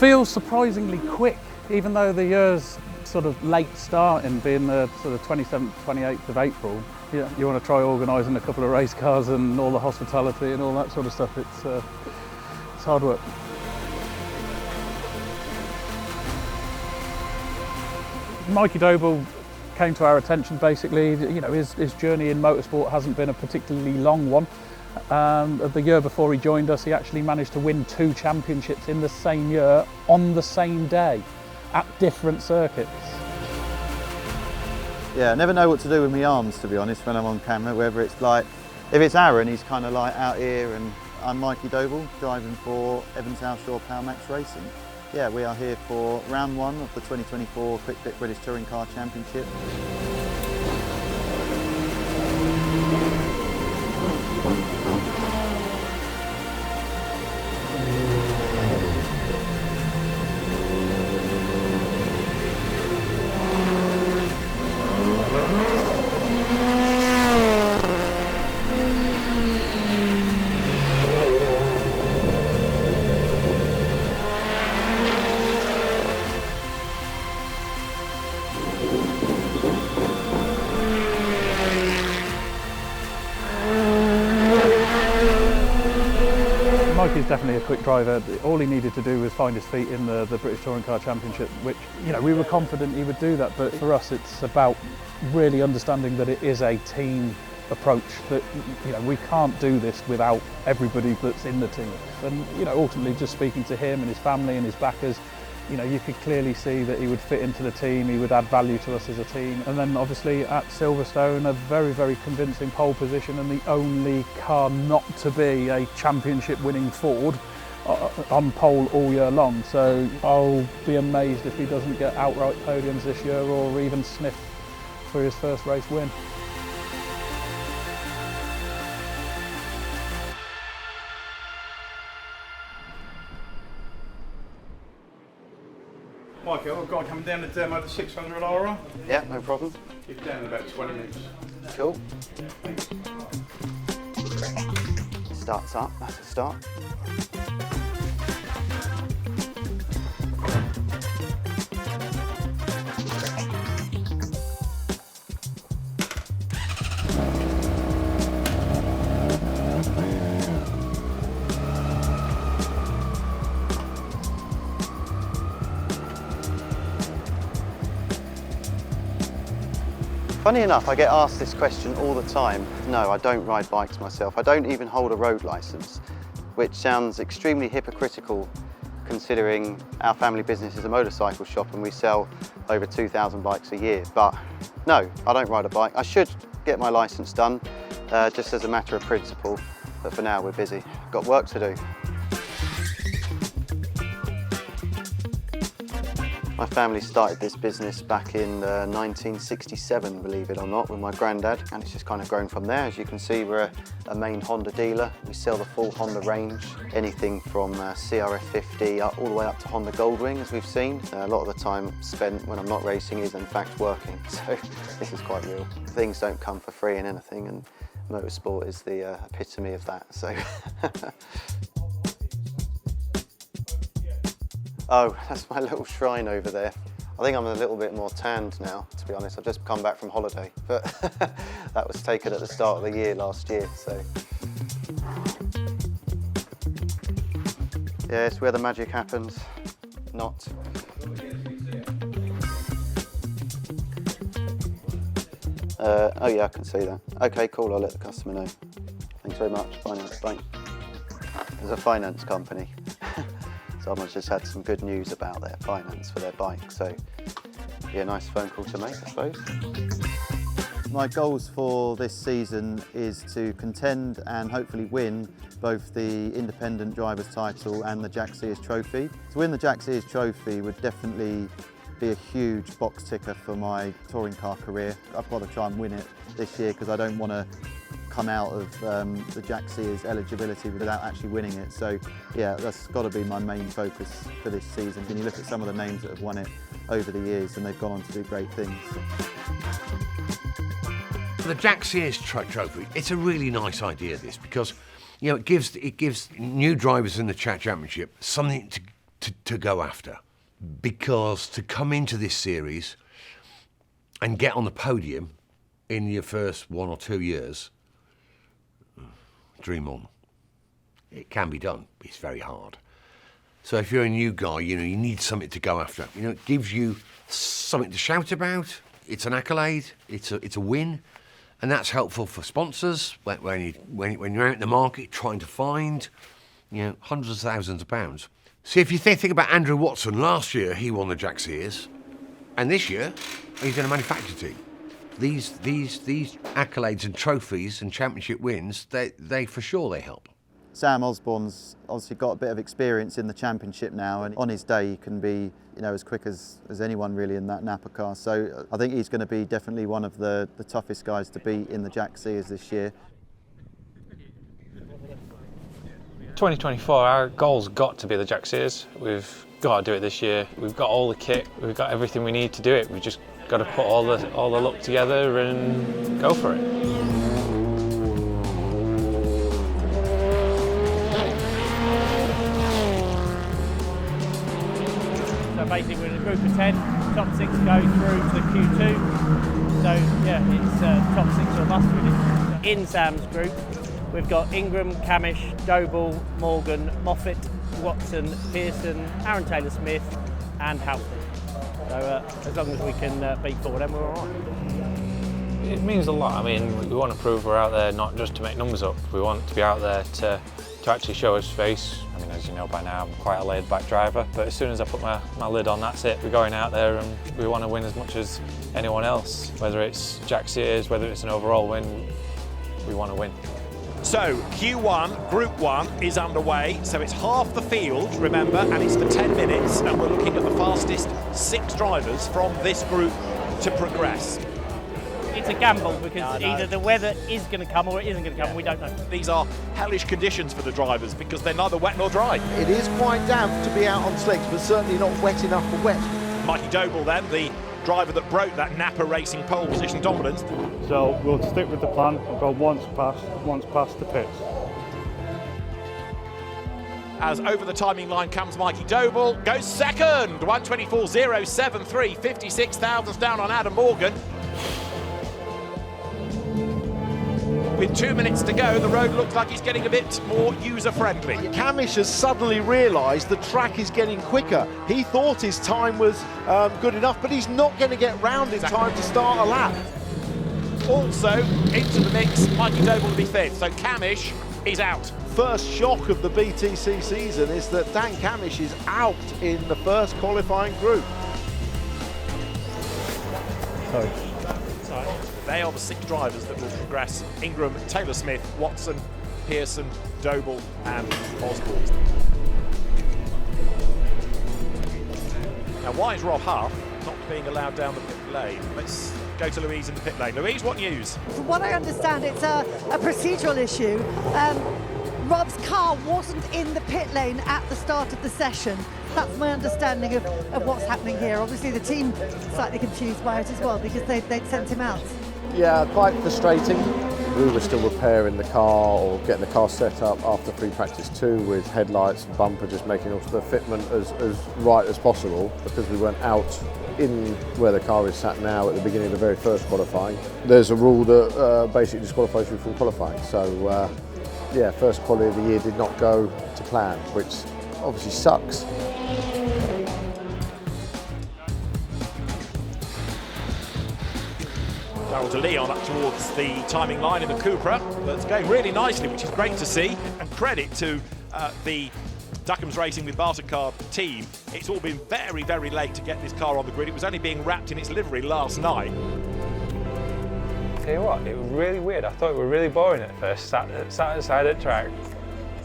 feels surprisingly quick, even though the year's sort of late starting, being the sort of 27th, 28th of April. Yeah, you want to try organising a couple of race cars and all the hospitality and all that sort of stuff. It's hard work. Mikey Doble came to our attention basically. You know, his journey in motorsport hasn't been a particularly long one. The year before he joined us, he actually managed to win 2 championships in the same year on the same day at different circuits. Yeah, I never know what to do with my arms, to be honest, when I'm on camera, whether it's like, if it's Aaron, he's kind of like out here, and I'm Mikey Doble, driving for Evans Houseshaw Power Max Racing. Yeah, we are here for round 1 of the 2024 Kwikfit British Touring Car Championship. Mikey's definitely a quick driver. All he needed to do was find his feet in the British Touring Car Championship, which, you know, we were confident he would do that, but for us it's about really understanding that it is a team approach, that, you know, we can't do this without everybody that's in the team. And, you know, ultimately just speaking to him and his family and his backers, you know, you could clearly see that he would fit into the team, he would add value to us as a team. And then obviously at Silverstone, a very, very convincing pole position, and the only car not to be a championship winning Ford on pole all year long. So I'll be amazed if he doesn't get outright podiums this year or even sniff for his first race win. Mikey, I've got coming down to demo the 600 RR. Yeah, no problem. It's down in about 20 minutes. Cool. Starts up, that's a start. Funny enough, I get asked this question all the time. No, I don't ride bikes myself. I don't even hold a road licence, which sounds extremely hypocritical considering our family business is a motorcycle shop and we sell over 2,000 bikes a year. But no, I don't ride a bike. I should get my licence done, just as a matter of principle. But for now, we're busy. Got work to do. My family started this business back in 1967, believe it or not, with my granddad, and it's just kind of grown from there. As you can see, we're a main Honda dealer. We sell the full Honda range, anything from CRF 50 all the way up to Honda Goldwing, as we've seen. A lot of the time spent when I'm not racing is in fact working, so this is quite real. Things don't come for free in anything, and motorsport is the epitome of that. So. Oh, that's my little shrine over there. I think I'm a little bit more tanned now, to be honest. I've just come back from holiday, but that was taken at the start of the year last year, so. Yeah, it's where the magic happens, not. Oh yeah, I can see that. Okay, cool, I'll let the customer know. Thanks very much, finance, bye. There's a finance company. Someone's just had some good news about their finance for their bike, so yeah, nice phone call to make, I suppose. My goals for this season is to contend and hopefully win both the independent driver's title and the Jack Sears Trophy. To win the Jack Sears Trophy would definitely be a huge box ticker for my touring car career. I've got to try and win it this year because I don't want to come out of the Jack Sears eligibility without actually winning it. So yeah, that's got to be my main focus for this season. When you look at some of the names that have won it over the years, and they've gone on to do great things. The Jack Sears Trophy, it's a really nice idea, this, because, you know, it gives new drivers in the Championship something to to go after, because to come into this series and get on the podium in your first 1 or 2 years, dream on. It can be done, it's very hard. So if you're a new guy, you need something to go after. It gives you something to shout about. It's an accolade, it's a win, and that's helpful for sponsors when you're out in the market trying to find, hundreds of thousands of pounds. See, if you think about Andrew Watson, last year he won the Jack Sears, and this year he's in a manufacturer team. These accolades and trophies and championship wins, they for sure they help. Sam Osborne's obviously got a bit of experience in the championship now, and on his day he can be as quick as anyone really in that Napa car. So I think he's going to be definitely one of the toughest guys to beat in the Jack Sears this year. 2024, our goal's got to be the Jack Sears. We've got to do it this year. We've got all the kit, we've got everything we need to do it. We've just got to put all the luck together and go for it. So basically we're in a group of 10, top 6 go through to Q2. So yeah, it's top 6 or bust really. In Sam's group, we've got Ingram, Camish, Doble, Morgan, Moffat, Watson, Pearson, Aaron Taylor-Smith and Halford. So as long as we can beat 4 of them, we're all right. It means a lot. I mean, we want to prove we're out there not just to make numbers up. We want to be out there to actually show us face. I mean, as you know by now, I'm quite a laid-back driver, but as soon as I put my lid on, that's it. We're going out there and we want to win as much as anyone else. Whether it's Jack Sears, whether it's an overall win, we want to win. So Q1, Group 1 is underway, so it's half the field, remember, and it's for 10 minutes, and we're looking at the fastest 6 drivers from this group to progress. It's a gamble because either the weather is going to come or it isn't going to come, we don't know. These are hellish conditions for the drivers because they're neither wet nor dry. It is quite damp to be out on slicks, but certainly not wet enough for wet. Mikey Doble then, the driver that broke that Napa Racing pole position dominance. So we'll stick with the plan. We'll go once past the pits. As over the timing line comes Mikey Doble, goes second, 1:24.073, 56 thousandths down on Adam Morgan. With 2 minutes to go, the road looks like it's getting a bit more user-friendly. Camish has suddenly realised the track is getting quicker. He thought his time was good enough, but he's not going to get round in time to start a lap. Also into the mix, Mikey Doble will be fifth, so Camish is out. First shock of the BTCC season is that Dan Camish is out in the first qualifying group. Sorry. They are the 6 drivers that will progress: Ingram, Taylor-Smith, Watson, Pearson, Doble and Osborne. Now why is Rob Huff not being allowed down the pit lane? Let's go to Louise in the pit lane. Louise, what news? From what I understand, it's a procedural issue. Rob's car wasn't in the pit lane at the start of the session. That's my understanding of what's happening here. Obviously the team slightly confused by it as well because they'd sent him out. Yeah, quite frustrating. We were still repairing the car or getting the car set up after free practice 2 with headlights and bumper, just making all the fitment as right as possible because we weren't out in where the car is sat now at the beginning of the very first qualifying. There's a rule that basically disqualifies you from qualifying. So yeah, first quality of the year did not go to plan, which obviously sucks. Darrell de Leon up towards the timing line in the Cupra. That's going really nicely, which is great to see. And credit to the Duckham's Racing with Bartercard team. It's all been very, very late to get this car on the grid. It was only being wrapped in its livery last night. Tell you what, it was really weird. I thought it was really boring at first, sat outside at track.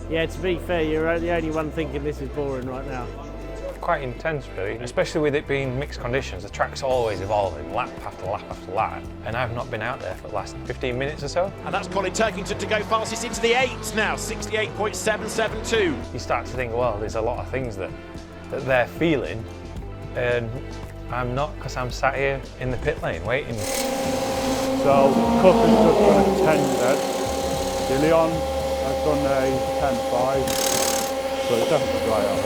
Yeah, to be fair, you're the only one thinking this is boring right now. Quite intense really, especially with it being mixed conditions. The track's always evolving, lap after lap after lap, and I've not been out there for the last 15 minutes or so. And that's Colin Turkington to go fastest into the 8s now, 68.772. You start to think, well, there's a lot of things that they're feeling, and I'm not, because I'm sat here in the pit lane waiting. So Cook has just done a 10 dead. De Leon has done a 10.5, so it's definitely dry out.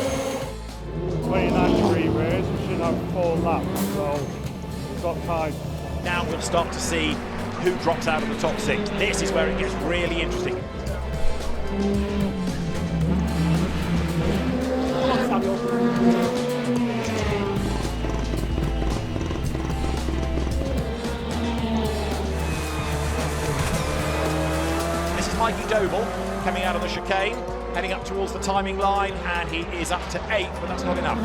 29-degree rears, we should have 4 laps, so we've got time. Now we'll start to see who drops out of the top 6. This is where it gets really interesting. Come on, Samuel. Mikey Doble coming out of the chicane, heading up towards the timing line, and he is up to 8th, but that's not enough.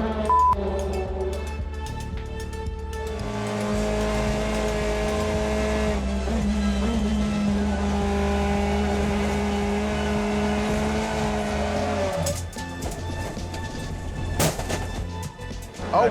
Oh,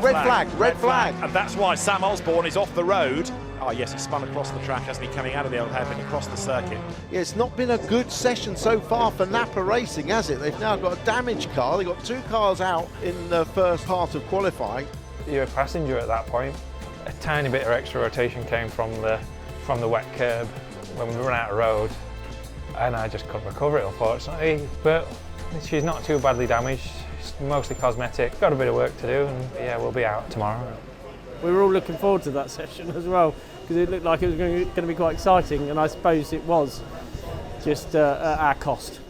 red flag. And that's why Sam Osborne is off the road. Oh yes, he spun across the track, hasn't he, coming out of the old hairpin across the circuit. Yeah, it's not been a good session so far for Napa Racing, has it? They've now got a damaged car. They've got 2 cars out in the first part of qualifying. You're a passenger at that point. A tiny bit of extra rotation came from the wet curb when we ran out of road, and I just couldn't recover it, unfortunately. But she's not too badly damaged. It's mostly cosmetic. Got a bit of work to do, and yeah, we'll be out tomorrow. We were all looking forward to that session as well, because it looked like it was going to be quite exciting, and I suppose it was, just at our cost.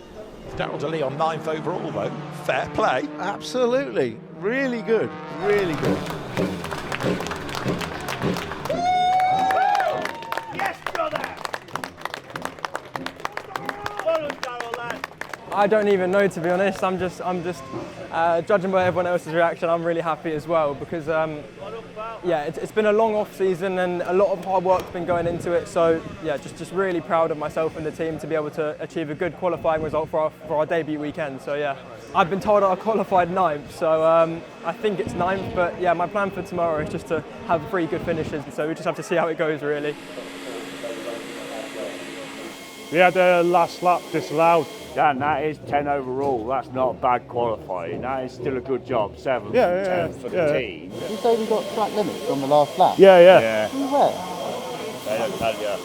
Darryl DeLee on 9th overall though, fair play. Absolutely, really good, really good. Yes, brother! Well done, Darryl, lad. I don't even know, to be honest. I'm just judging by everyone else's reaction. I'm really happy as well because yeah, it's been a long off season and a lot of hard work's been going into it. So yeah, just really proud of myself and the team to be able to achieve a good qualifying result for our debut weekend. So yeah, I've been told I qualified 9th, so I think it's 9th. But yeah, my plan for tomorrow is just to have 3 good finishes. So we just have to see how it goes, really. We had a last lap disallowed. Dan, that is 10 overall. That's not bad qualifying. That is still a good job. 7th, 10th for the team. Did you say we got track limits on the last lap? Yeah. Where? They don't tell you.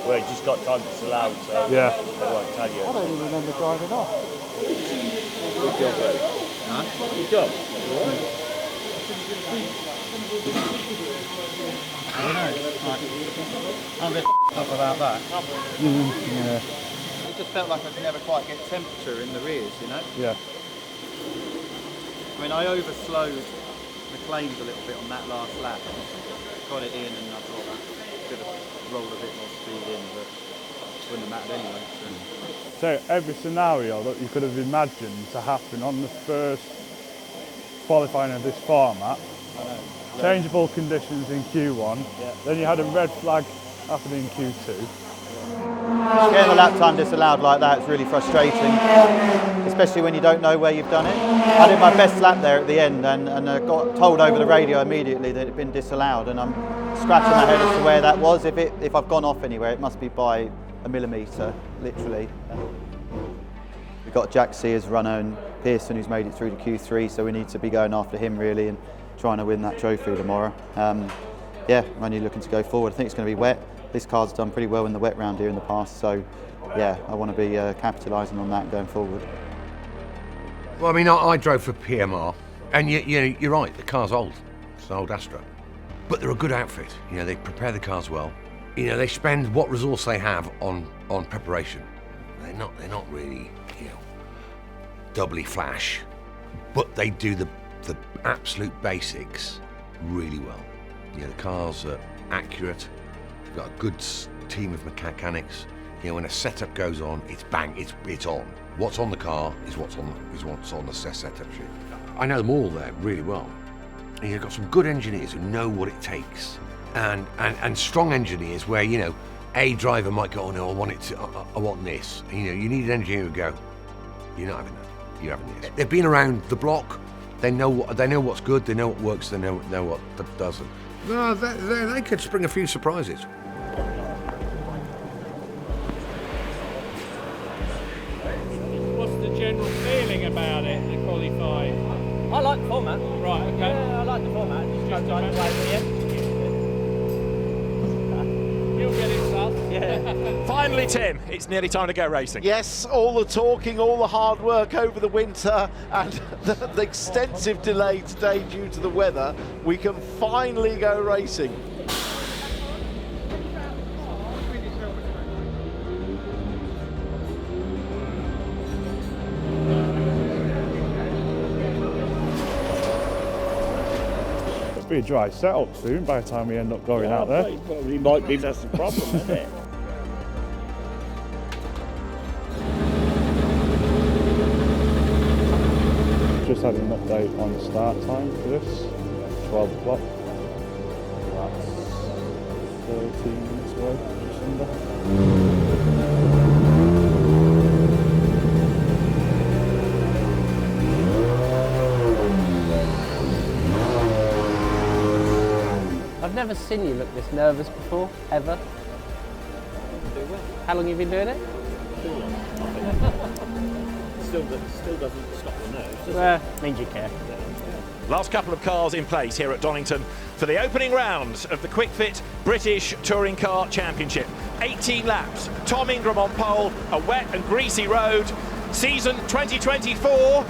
Well, you just got time disallowed, so Yeah. they won't tell you. I don't even remember driving off. Good job, buddy. Huh? Good job. I don't know. I'm a bit up about that. Yeah. It just felt like I could never quite get temperature in the rears, you know? Yeah. I mean, I overslowed McLean's a little bit on that last lap. Got it in and I thought I could have rolled a bit more speed in, but it wouldn't have mattered anyway. So every scenario that you could have imagined to happen on the first qualifying of this format, changeable conditions in Q1, then you had a red flag happening in Q2. Getting the lap time disallowed like that is really frustrating, especially when you don't know where you've done it. I did my best lap there at the end and got told over the radio immediately that it had been disallowed, and I'm scratching my head as to where that was. If I've gone off anywhere, it must be by a millimetre, literally. We've got Jack Sears, Runner and Pearson who's made it through to Q3, so we need to be going after him really and trying to win that trophy tomorrow. Yeah, I'm only looking to go forward. I think it's going to be wet. This car's done pretty well in the wet round here in the past, so yeah, I want to be capitalising on that going forward. Well, I mean, I drove for PMR, and you're right, the car's old. It's an old Astra. But they're a good outfit. You know, they prepare the cars well. You know, they spend what resource they have on preparation. They're not really, doubly flash, but they do the absolute basics really well. You know, the cars are accurate. We've got a good team of mechanics. You know, when a setup goes on, it's bang, it's on. What's on the car is what's on the setup sheet. I know them all there really well. And you've got some good engineers who know what it takes, and strong engineers where a driver might go, oh no, I want this. And, you need an engineer who go, you're not having that. You're having this. They've been around the block. They know what's good. They know what works. They know what doesn't. No, they could spring a few surprises. What's the general feeling about it, the qualifying? I like the format. Right, okay. Yeah, I like the format. It's just trying to play with it. You'll get it, son. Yeah. Finally, Tim, it's nearly time to go racing. Yes, all the talking, all the hard work over the winter and the extensive delay today due to the weather, we can finally go racing. It'll be a dry setup soon by the time we end up going out there. Well, it might be, that's the problem, isn't it? Just had an update on the start time for this, 12 o'clock. That's 13 minutes away, just under. I've never seen you look this nervous before, ever. How long have you been doing it? Still doesn't stop the nerves, does Well, means you care. Last couple of cars in place here at Donington for the opening round of the kwikfit British Touring Car Championship. 18 laps, Tom Ingram on pole, a wet and greasy road. Season 2024,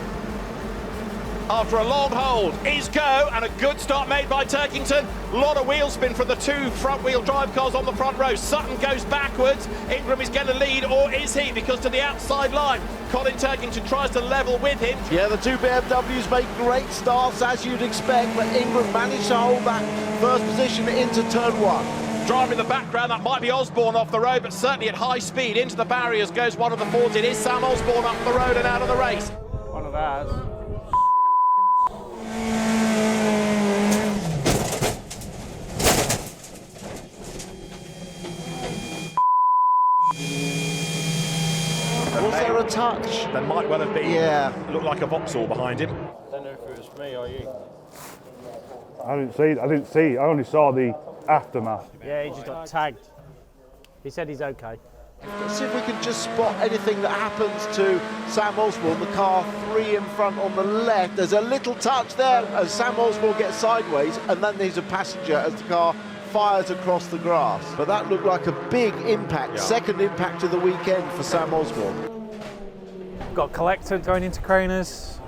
after a long hold, is go, and a good start made by Turkington. A lot of wheel spin from the two front-wheel drive cars on the front row. Sutton goes backwards. Ingram is going to lead, or is he? Because to the outside line, Colin Turkington tries to level with him. Yeah, the two BMWs make great starts, as you'd expect, but Ingram managed to hold that first position into turn one. Driver in the background, that might be Osborne off the road, but certainly at high speed into the barriers goes one of the Fords. It is Sam Osborne up the road and out of the race. One of ours. Was there a touch? There might well have been. Yeah. Looked like a Vauxhall behind him. I don't know if it was me or you. I didn't see. I only saw the aftermath. Yeah, he just got tagged. He said he's okay. Let's see if we can just spot anything that happens to Sam Osborne, the car 3 in front on the left. There's a little touch there as Sam Osborne gets sideways, and then there's a passenger as the car fires across the grass. But that looked like a big impact, second impact of the weekend for Sam Osborne. Got collected going into Craners,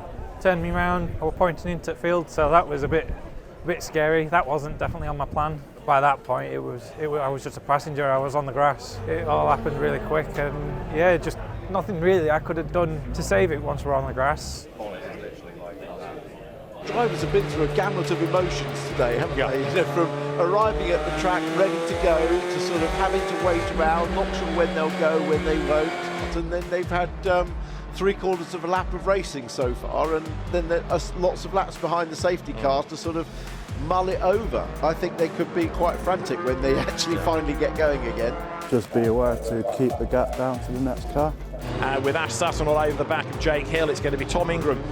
turned me round, I was pointing into the field, so that was a bit scary. That wasn't definitely on my plan. By that point, I was just a passenger. I was on the grass. It all happened really quick, and yeah, just nothing really I could have done to save it once we're on the grass. Drivers have been through a gamut of emotions today, haven't they? You know, from arriving at the track ready to go to sort of having to wait around, not sure when they'll go, when they won't, and then they've had 3/4 of a lap of racing so far, and then there are lots of laps behind the safety cars to sort of mull it over. I think they could be quite frantic when they actually finally get going again. Just be aware to keep the gap down to the next car. With Ash Sutton all over the back of Jake Hill, it's going to be Tom Ingram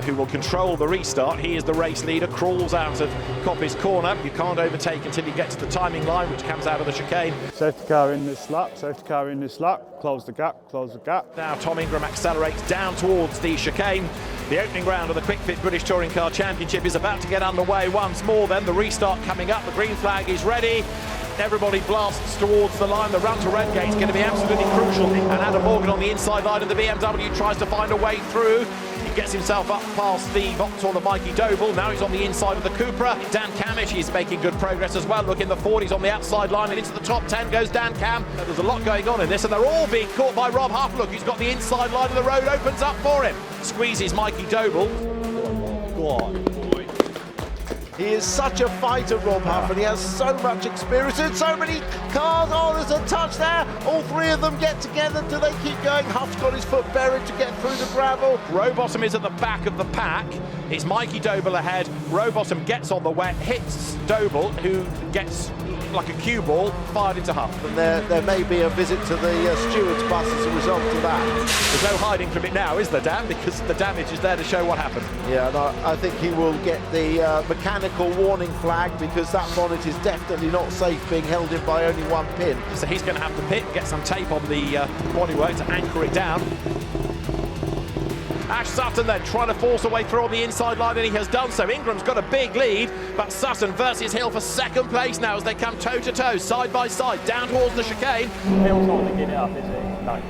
who will control the restart. He is the race leader, crawls out of Coppice Corner. You can't overtake until you get to the timing line, which comes out of the chicane. Safety car in this lap, safety car in this lap. Close the gap, close the gap. Now Tom Ingram accelerates down towards the chicane. The opening round of the kwikfit British Touring Car Championship is about to get underway once more. Then the restart coming up. The green flag is ready. Everybody blasts towards the line. The run to Redgate is going to be absolutely crucial. And Adam Morgan on the inside line of the BMW tries to find a way through. He gets himself up past the Vauxhall of Mikey Doble. Now he's on the inside of the Cupra. Dan Camish is making good progress as well. Look in the Ford, he's on the outside line, and into the top 10 goes Dan Cam. There's a lot going on in this, and they're all being caught by Rob Huff. Look, he's got the inside line of the road, opens up for him. Squeezes Mikey Doble. Go on. He is such a fighter, Rob Huff, and he has so much experience in so many cars. Oh, there's a touch there. All three of them get together. Do they keep going? Huff's got his foot buried to get through the gravel. Rowbottom is at the back of the pack. It's Mikey Doble ahead. Rowbottom gets on the wet, hits Doble, who gets like a cue ball fired into Huff. And there may be a visit to the steward's bus as a result of that. There's no hiding from it now, is there, Dan? Because the damage is there to show what happened. Yeah, and I think he will get the mechanical warning flag, because that bonnet is definitely not safe being held in by only one pin. So he's going to have to pit, get some tape on the bodywork to anchor it down. Ash Sutton then trying to force a way through on the inside line, and he has done so. Ingram's got a big lead, but Sutton versus Hill for second place now as they come toe-to-toe, side by side, down towards the chicane. Hill's not picking it up, is he? No.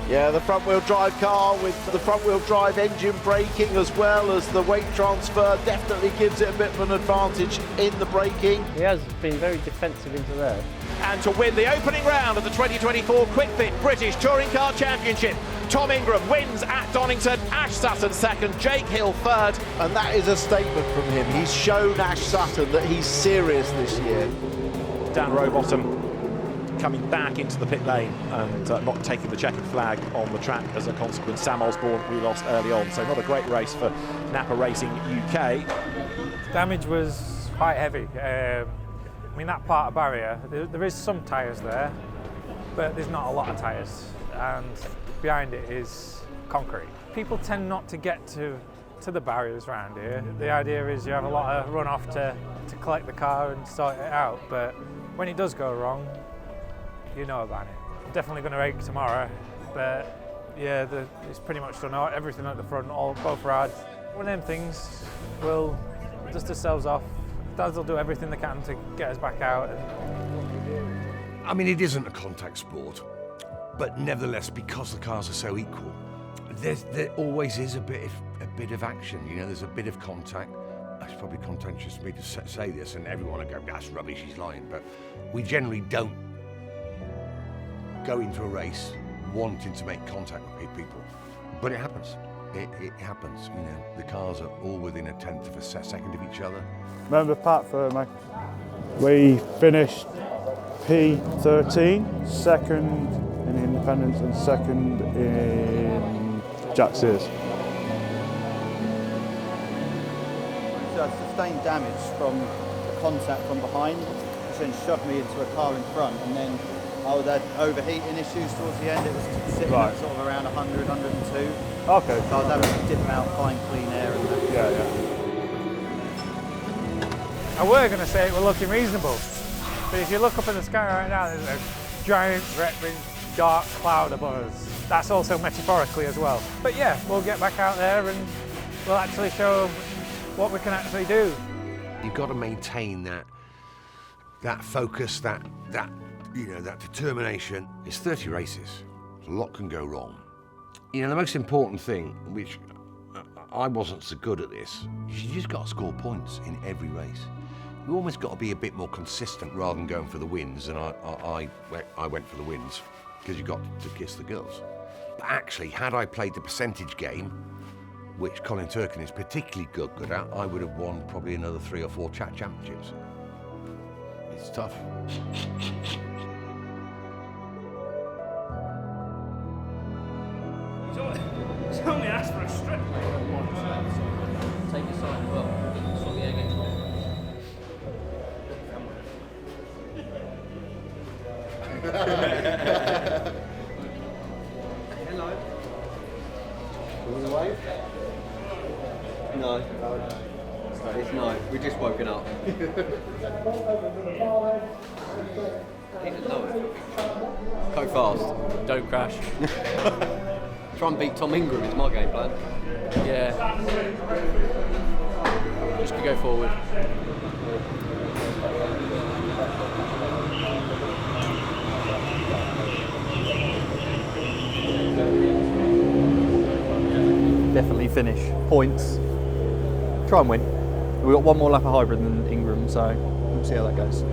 Yeah, the front-wheel drive car with the front-wheel drive engine braking, as well as the weight transfer, definitely gives it a bit of an advantage in the braking. He has been very defensive into there. And to win the opening round of the 2024 QuikFit British Touring Car Championship, Tom Ingram wins at Donington, Ash Sutton second, Jake Hill third. And that is a statement from him. He's shown Ash Sutton that he's serious this year. Dan Rowbottom coming back into the pit lane and not taking the checkered flag on the track as a consequence. Sam Osborne we lost early on, so not a great race for Napa Racing UK. Damage was quite heavy. I mean, that part of barrier, there is some tyres there, but there's not a lot of tyres, and behind it is concrete. People tend not to get to the barriers around here. The idea is you have a lot of runoff to collect the car and sort it out, but when it does go wrong, you know about it. I'm definitely going to rake tomorrow, but yeah, it's pretty much done. Everything at the front, both rods. One of them things, we'll dust ourselves off. Dads will do everything they can to get us back out. I mean, it isn't a contact sport, but nevertheless, because the cars are so equal, there always is a bit of action. You know, there's a bit of contact. It's probably contentious for me to say this, and everyone will go, "That's rubbish, he's lying." But we generally don't go into a race wanting to make contact with people, but it happens. It happens. You know, the cars are all within a tenth of a second of each other. Remember Pat for Mike? We finished P13, second in the Independence and second in Jack Sears. So I sustained damage from the contact from behind, which then shoved me into a car in front, and then I had overheating issues towards the end. It was sitting at sort of around 100, 102. Okay. So I was having to dip out, find clean air and that. Yeah. I were going to say it were looking reasonable, but if you look up in the sky right now, there's a giant, threatening, dark cloud above us. That's also metaphorically as well. But yeah, we'll get back out there and we'll actually show what we can actually do. You've got to maintain that focus, that determination. It's 30 races. A lot can go wrong. You know, the most important thing, which I wasn't so good at this, is you just got to score points in every race. You almost got to be a bit more consistent rather than going for the wins, and I went for the wins because you got to kiss the girls. But actually, had I played the percentage game, which Colin Turkin is particularly good at, I would have won probably another 3 or 4 chat championships. It's tough. He's only asked for a strip. Take your side as well. Swing the egg in. Hello. You want to wave? No. It's no. We've just woken up. Go fast. Don't crash. Try and beat Tom Ingram is my game plan. Yeah. Just to go forward. Definitely finish. Points. Try and win. We've got one more lap of hybrid than Ingram, so we'll see how that goes.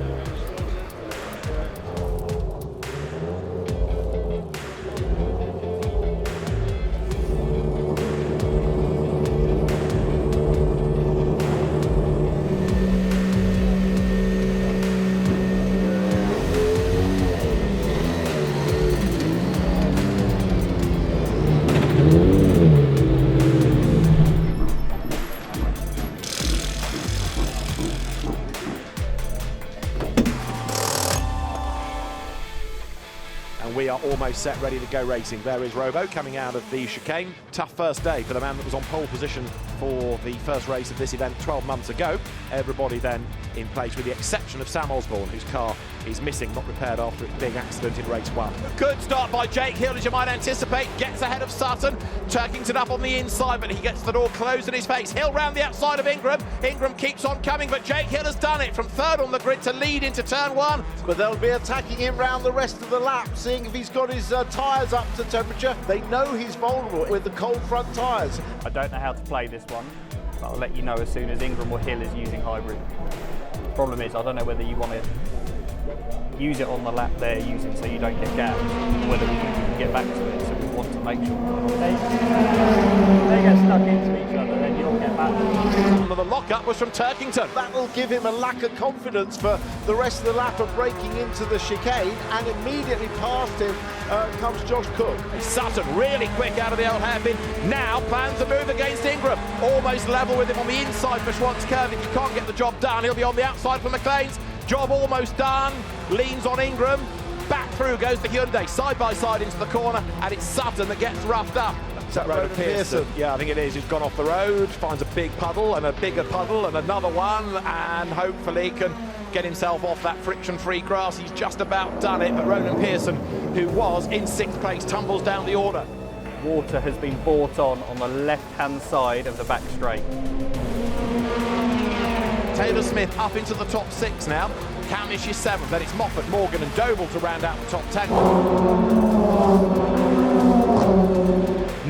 almost set, ready to go racing. There is Robo coming out of the chicane. Tough first day for the man that was on pole position for the first race of this event 12 months ago. Everybody then in place with the exception of Sam Osborne, whose car is missing, not repaired after its big accident in race 1. Good start by Jake Hill, as you might anticipate. Gets ahead of Sutton. Turkington up on the inside, but he gets the door closed in his face. Hill round the outside of Ingram. Ingram keeps on coming, but Jake Hill has done it from third on the grid to lead into turn 1. But they'll be attacking him round the rest of the lap, seeing if he's got his tyres up to temperature. They know he's vulnerable with the cold front tyres. I don't know how to play this one, but I'll let you know as soon as Ingram or Hill is using hybrid. The problem is I don't know whether you want to use it on the lap they're using so you don't get gapped, or whether we can get back to it, so we want to make sure they get stuck into each other, then you'll get back. The lock-up was from Turkington. That'll give him a lack of confidence for the rest of the lap of breaking into the chicane, and immediately past him comes Josh Cook. Sutton really quick out of the old hairpin. Now plans a move against Ingram. Almost level with him on the inside for Schwantz curve. If you can't get the job done, he'll be on the outside for McLean's. Job almost done. Leans on Ingram. Back through goes the Hyundai, side by side into the corner, and it's Sutton that gets roughed up. Is that Ronan Pearson? Yeah, I think it is. He's gone off the road, finds a big puddle and a bigger puddle and another one, and hopefully can get himself off that friction-free grass. He's just about done it, but Ronan Pearson, who was in 6th place, tumbles down the order. Water has been brought on the left-hand side of the back straight. Taylor Smith up into the top 6 now. Camish is 7th, then it's Moffat, Morgan and Doble to round out the top 10.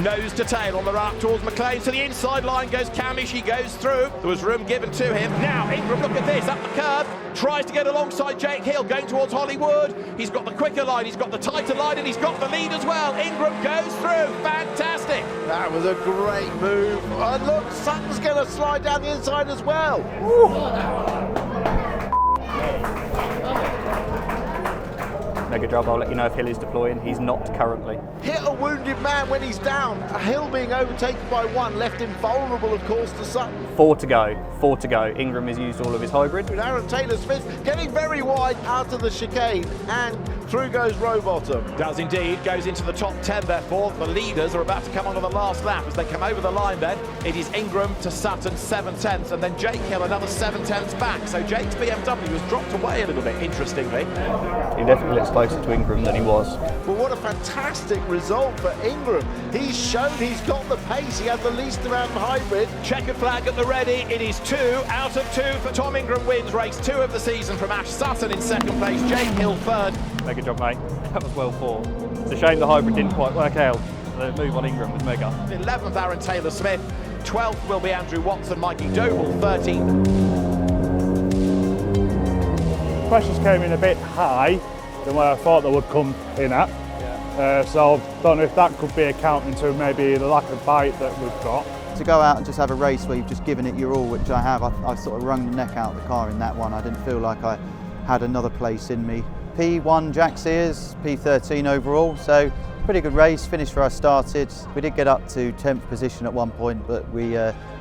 Nose to tail on the run up towards McLean. To the inside line goes Camish, he goes through. There was room given to him. Now Ingram, look at this, up the curve. Tries to get alongside Jake Hill, going towards Hollywood. He's got the quicker line, he's got the tighter line, and he's got the lead as well. Ingram goes through, fantastic. That was a great move. And look, Sutton's going to slide down the inside as well. Mega job, I'll let you know if Hill is deploying. He's not currently. Hit a wounded man when he's down. Hill being overtaken by 1 left him vulnerable, of course, to Sutton. 4 to go. Ingram has used all of his hybrid. Aaron Taylor-Smith getting very wide out of the chicane, and through goes Rowbottom. Does indeed, goes into the top 10 therefore. The leaders are about to come onto the last lap as they come over the line then. It is Ingram to Sutton 7/10ths, and then Jake Hill another 7/10ths back. So Jake's BMW has dropped away a little bit, interestingly. He definitely looks closer to Ingram than he was. Well, what a fantastic result for Ingram. He's shown he's got the pace. He had the least amount of hybrid. Checkered flag at the ready. It is 2 out of 2 for Tom Ingram. Wins race 2 of the season from Ash. Sutton in 2nd place, Jake Hill 3rd. Mega job, mate. That was well fought. It's a shame the hybrid didn't quite work out. The move on Ingram was mega. 11th, Aaron Taylor-Smith. 12th will be Andrew Watson. Mikey Doble, 13th. Pressures came in a bit high than where I thought they would come in at. So I don't know if that could be accounting to maybe the lack of bite that we've got. To go out and just have a race where you've just given it your all, which I have, I sort of wrung the neck out of the car in that one. I didn't feel like I had another place in me. P1 Jack Sears, P13 overall, so pretty good race, finished where I started. We did get up to 10th position at one point, but we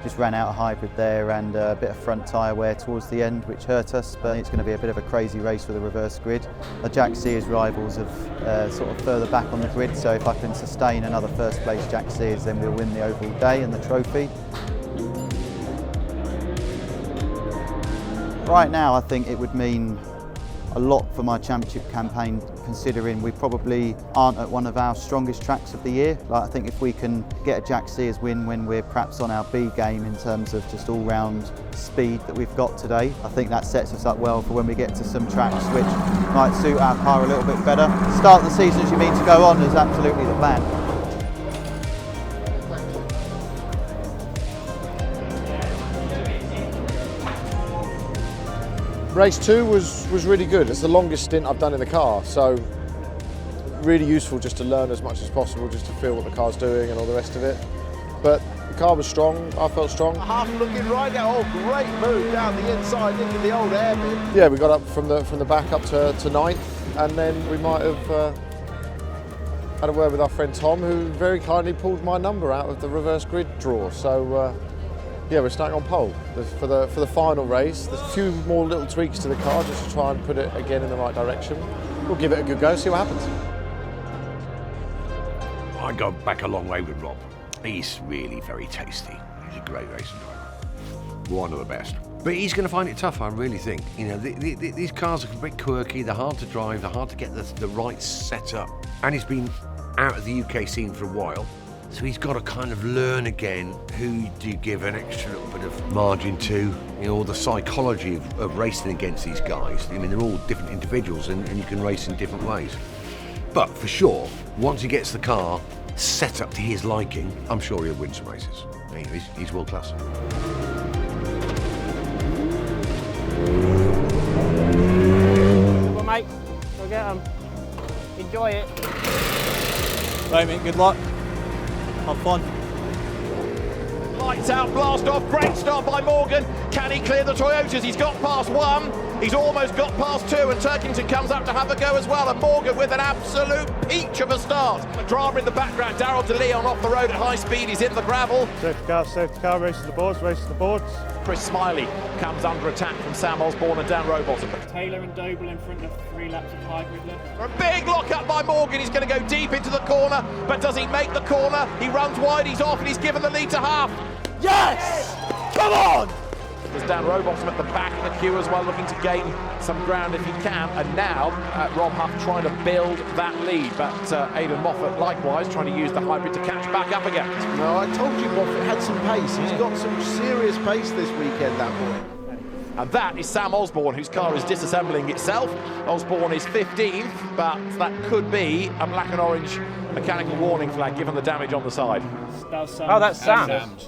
just ran out of hybrid there and a bit of front tyre wear towards the end, which hurt us, but it's going to be a bit of a crazy race with a reverse grid. The Jack Sears rivals have sort of further back on the grid, so if I can sustain another first place Jack Sears, then we'll win the overall day and the trophy. Right now, I think it would mean a lot for my championship campaign, considering we probably aren't at one of our strongest tracks of the year. Like, I think if we can get a Jack Sears win when we're perhaps on our B game in terms of just all-round speed that we've got today, I think that sets us up well for when we get to some tracks which might suit our car a little bit better. Start the season as you mean to go on is absolutely the plan. Race 2 was really good. It's the longest stint I've done in the car, so really useful just to learn as much as possible, just to feel what the car's doing and all the rest of it. But the car was strong, I felt strong. Half looking right now, oh great move down the inside into the old airman. Yeah, we got up from the back up to 9th, and then we might have had a word with our friend Tom, who very kindly pulled my number out of the reverse grid draw. So yeah, we're starting on pole for the final race. There's a few more little tweaks to the car just to try and put it again in the right direction. We'll give it a good go, see what happens. I've gone back a long way with Rob. He's really very tasty. He's a great racing driver. One of the best. But he's going to find it tough, I really think. You know, these cars are a bit quirky, they're hard to drive, they're hard to get the right setup. And he's been out of the UK scene for a while, so he's got to kind of learn again who do you give an extra little bit of margin to, you know, the psychology of racing against these guys. I mean, they're all different individuals and you can race in different ways. But for sure, once he gets the car set up to his liking, I'm sure he'll win some races. He's world class. Come on, mate. Go get them. Enjoy it. Right, mate. Good luck. Have fun. Lights out, blast off, great start by Morgan. Can he clear the Toyotas? He's got past one, he's almost got past two, and Turkington comes up to have a go as well, and Morgan with an absolute peach of a start. Drama in the background, Darryl De Leon off the road at high speed, he's in the gravel. Safety car, races the boards, Chris Smiley comes under attack from Sam Osborne and Dan Rowbottom. Taylor and Doble in front of 3 laps of hybrid left. A big lock up by Morgan, he's going to go deep into the corner, but does he make the corner? He runs wide, he's off, and he's given the lead to Huff. Yes! Come on! There's Dan Rowbottom at the back of the queue as well, looking to gain some ground if he can. And now Rob Huff trying to build that lead, but Aidan Moffat likewise trying to use the hybrid to catch back up again. No, I told you Moffat had some pace. He's got some serious pace this weekend, that boy. And that is Sam Osborne, whose car is disassembling itself. Osborne is 15th, but that could be a black and orange mechanical warning flag given the damage on the side. Oh, that's Sam.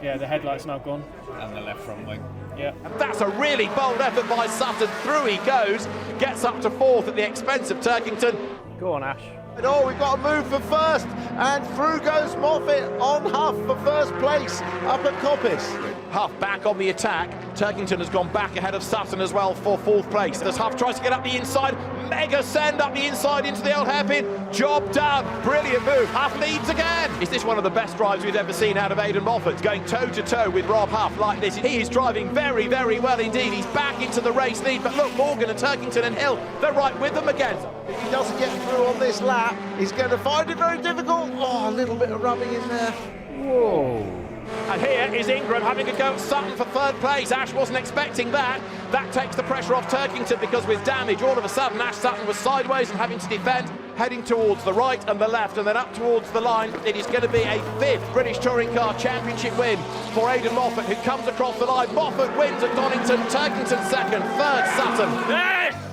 Yeah, the headlight's now gone. And the left front wing. Yeah. And that's a really bold effort by Sutton. Through he goes, gets up to 4th at the expense of Turkington. Go on, Ash. Oh, we've got a move for first, and through goes Moffat on Huff for first place up at Coppice. Huff back on the attack. Turkington has gone back ahead of Sutton as well for 4th place. As Huff tries to get up the inside, mega send up the inside into the old hairpin. Job done. Brilliant move. Huff leads again. Is this one of the best drives we've ever seen out of Aidan Moffat? Going toe-to-toe with Rob Huff like this. He is driving very, very well indeed. He's back into the race lead, but look, Morgan and Turkington and Hill, they're right with them again. If he doesn't get through on this lap, he's going to find it very difficult. Oh, a little bit of rubbing in there. Whoa. And here is Ingram having a go at Sutton for 3rd place. Ash wasn't expecting that. That takes the pressure off Turkington because with damage, all of a sudden, Ash Sutton was sideways and having to defend, heading towards the right and the left and then up towards the line. It is going to be a 5th British Touring Car Championship win for Aidan Moffat, who comes across the line. Moffat wins at Donington, Turkington 2nd, 3rd Sutton. Yes!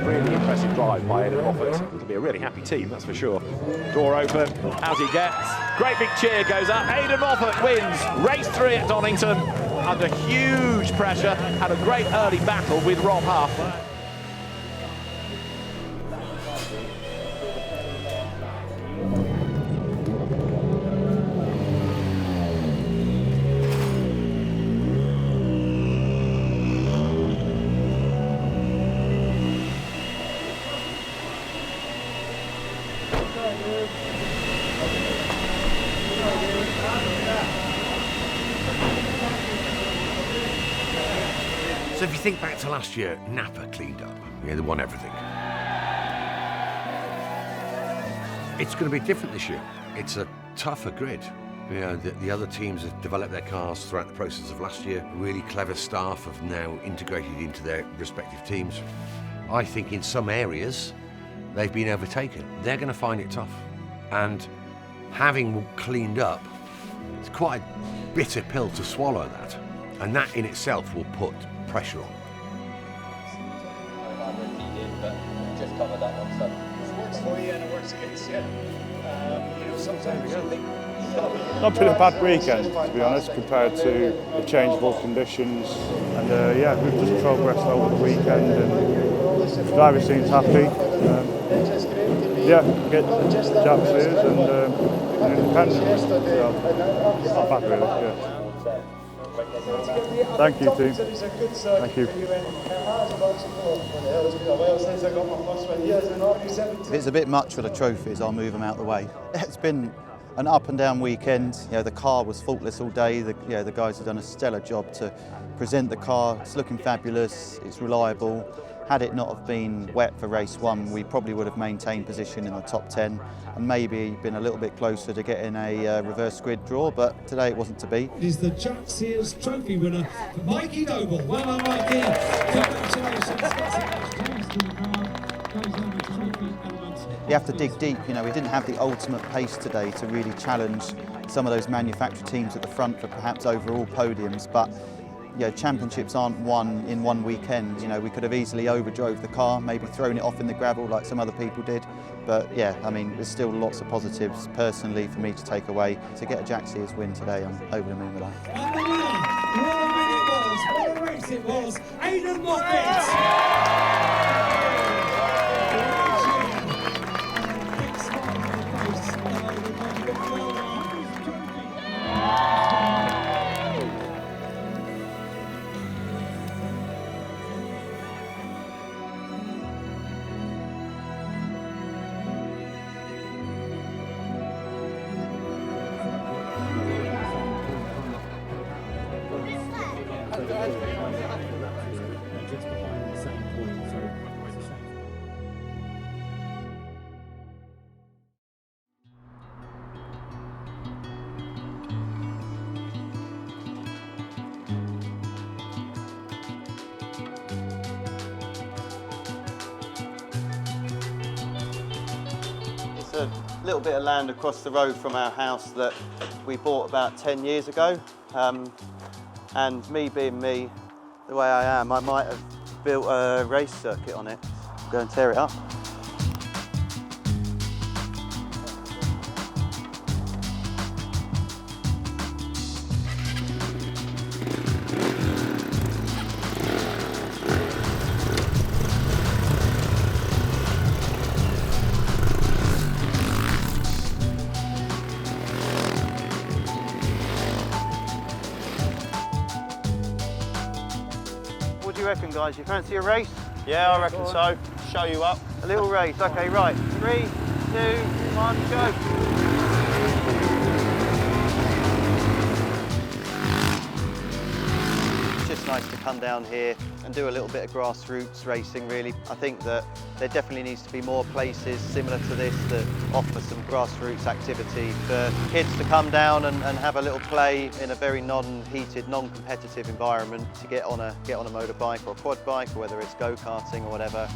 Really impressive drive by Aidan Moffat. It'll be a really happy team, that's for sure. Door open, as he gets. Great big cheer goes up. Aidan Moffat wins race 3 at Donington under huge pressure. Had a great early battle with Rob Huff. So if you think back to last year, Napa cleaned up. Yeah, they won everything. It's going to be different this year. It's a tougher grid. You know, the other teams have developed their cars throughout the process of last year. Really clever staff have now integrated into their respective teams. I think in some areas, they've been overtaken. They're going to find it tough. And having cleaned up, it's quite a bitter pill to swallow that. And that in itself will put pressure on. Just cover that one, so. It works for you and it works against you. You know, sometimes you think Not been a bad weekend, to be honest, compared to the changeable conditions. And yeah, we've just progressed over the weekend, and the driver seems happy. Yeah, get Jack Sears and independent. So, not bad really. Yeah. Thank you, team. Thank you. If it's a bit much for the trophies, I'll move them out of the way. It's been an up and down weekend. You know, the car was faultless all day. The guys have done a stellar job to present the car. It's looking fabulous. It's reliable. Had it not have been wet for race 1, we probably would have maintained position in the top 10 and maybe been a little bit closer to getting a reverse grid draw, but today it wasn't to be. It is the Jack Sears Trophy winner, Mikey Doble. Well done, Mikey. You have to dig deep, you know, we didn't have the ultimate pace today to really challenge some of those manufacturer teams at the front for perhaps overall podiums, but you know, championships aren't won in one weekend. You know, we could have easily overdrove the car, maybe thrown it off in the gravel like some other people did. But yeah, I mean, there's still lots of positives personally for me to take away. To get a Jack Sears win today, I'm over the moon with that. And the winner, what a race it was, Aidan Moffat! It's a little bit of land across the road from our house that we bought about 10 years ago. And me being me, the way I am, I might have built a race circuit on it. Go and tear it up. What do you reckon, guys? You fancy a race? Yeah, I reckon so. Show you up. A little race. Okay, right. 3, 2, 1, go. It's just nice to come down here and do a little bit of grassroots racing, really. I think that there definitely needs to be more places similar to this that offer some grassroots activity for kids to come down and have a little play in a very non-heated, non-competitive environment to get on a motorbike or a quad bike, or whether it's go-karting or whatever.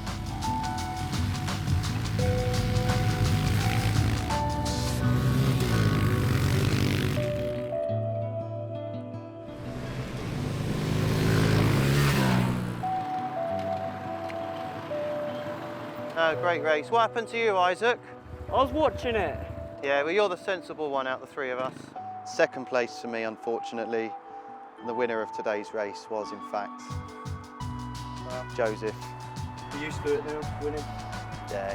Great race. What happened to you, Isaac? I was watching it. Yeah, well, you're the sensible one out of the three of us. Second place for me, unfortunately. The winner of today's race was, in fact, Joseph. You used to it now, winning? Yeah.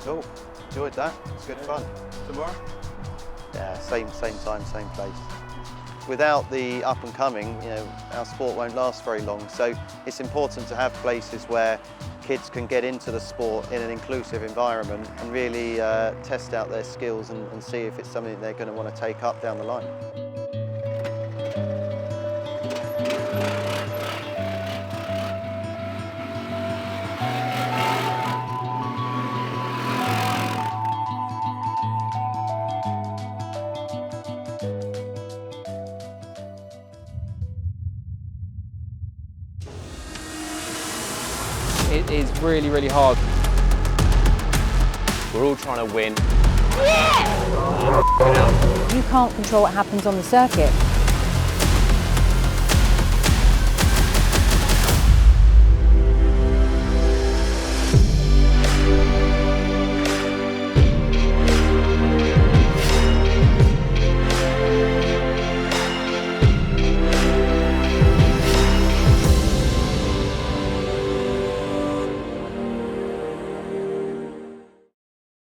Cool. Enjoyed that. It's good fun. Tomorrow? Yeah, same time, same place. Without the up and coming, you know, our sport won't last very long. So it's important to have places where kids can get into the sport in an inclusive environment and really test out their skills and see if it's something they're going to want to take up down the line. It is really, really hard. We're all trying to win. You can't control what happens on the circuit.